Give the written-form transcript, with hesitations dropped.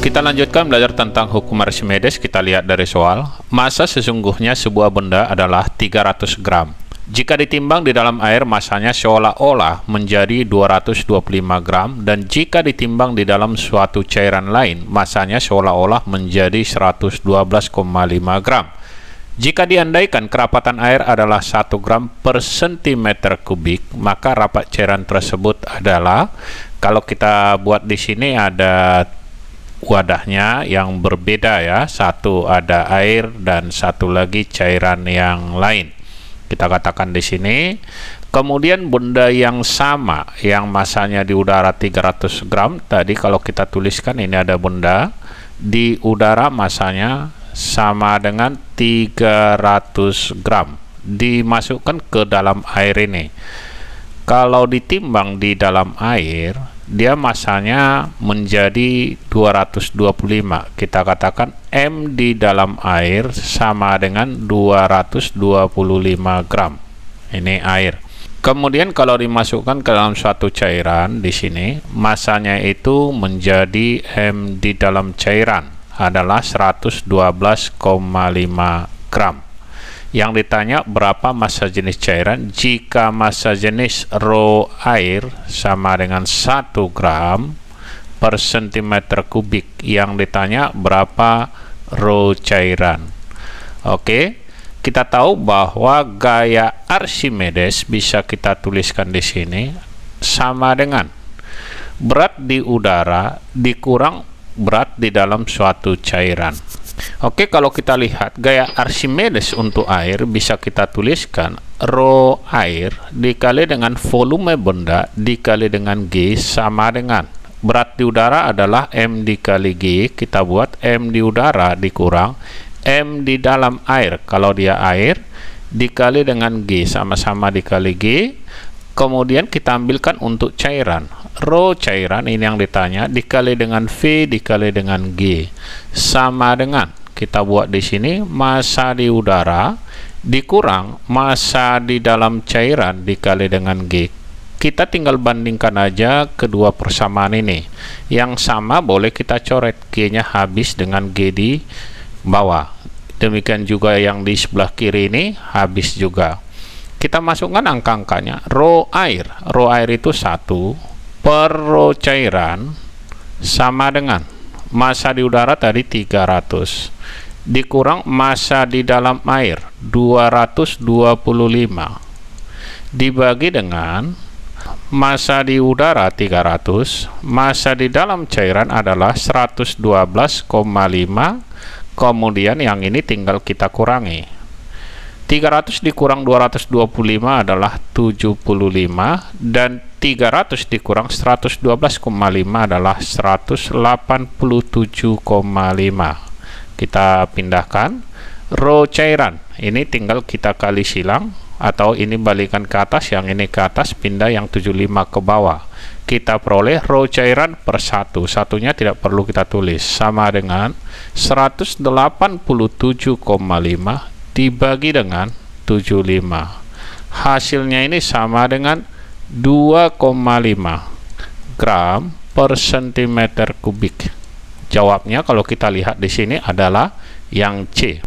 Kita lanjutkan belajar tentang hukum Archimedes. Kita lihat dari soal. Massa sesungguhnya sebuah benda adalah 300 gram. Jika ditimbang di dalam air, masanya seolah-olah menjadi 225 gram, dan jika ditimbang di dalam suatu cairan lain, masanya seolah-olah menjadi 112,5 gram. Jika diandaikan kerapatan air adalah 1 gram per sentimeter kubik, maka rapat cairan tersebut adalah, kalau kita buat di sini ada wadahnya yang berbeda ya, satu ada air dan satu lagi cairan yang lain. Kita katakan di sini, kemudian benda yang sama yang masanya di udara 300 gram, tadi kalau kita tuliskan ini ada benda di udara masanya sama dengan 300 gram dimasukkan ke dalam air ini. Kalau ditimbang di dalam air, dia masanya menjadi 225. Kita katakan M di dalam air sama dengan 225 gram. Ini air. Kemudian kalau dimasukkan ke dalam suatu cairan di sini, masanya itu menjadi M di dalam cairan adalah 112,5 gram. Yang ditanya berapa massa jenis cairan. Jika massa jenis rho air sama dengan 1 gram per sentimeter kubik, yang ditanya berapa rho cairan. Oke, kita tahu bahwa gaya Archimedes bisa kita tuliskan di sini sama dengan berat di udara dikurang berat di dalam suatu cairan. Oke, kalau kita lihat gaya Archimedes untuk air, bisa kita tuliskan rho air dikali dengan volume benda dikali dengan G sama dengan berat di udara adalah M dikali G. Kita buat M di udara dikurang M di dalam air, kalau dia air, dikali dengan G, sama-sama dikali G. Kemudian kita ambilkan untuk cairan, rho cairan ini yang ditanya dikali dengan V dikali dengan G sama dengan, kita buat di sini, massa di udara dikurang massa di dalam cairan dikali dengan G. Kita tinggal bandingkan aja kedua persamaan ini. Yang sama boleh kita coret, G nya habis dengan G di bawah. Demikian juga yang di sebelah kiri ini habis juga. Kita masukkan angka-angkanya. Rho air itu 1 per rho cairan sama dengan massa di udara tadi 300 dikurang massa di dalam air 225 dibagi dengan massa di udara 300, massa di dalam cairan adalah 112,5, kemudian yang ini tinggal kita kurangi. 300 dikurang 225 adalah 75, dan 300 dikurang 112,5 adalah 187,5. Kita pindahkan rho cairan ini tinggal kita kali silang, atau ini balikan ke atas, yang ini ke atas, pindah yang 75 ke bawah. Kita peroleh rho cairan per 1, satunya tidak perlu kita tulis, sama dengan 187,5 dibagi dengan 75. Hasilnya ini sama dengan 2,5 gram per sentimeter kubik. Jawabnya kalau kita lihat di sini adalah yang C.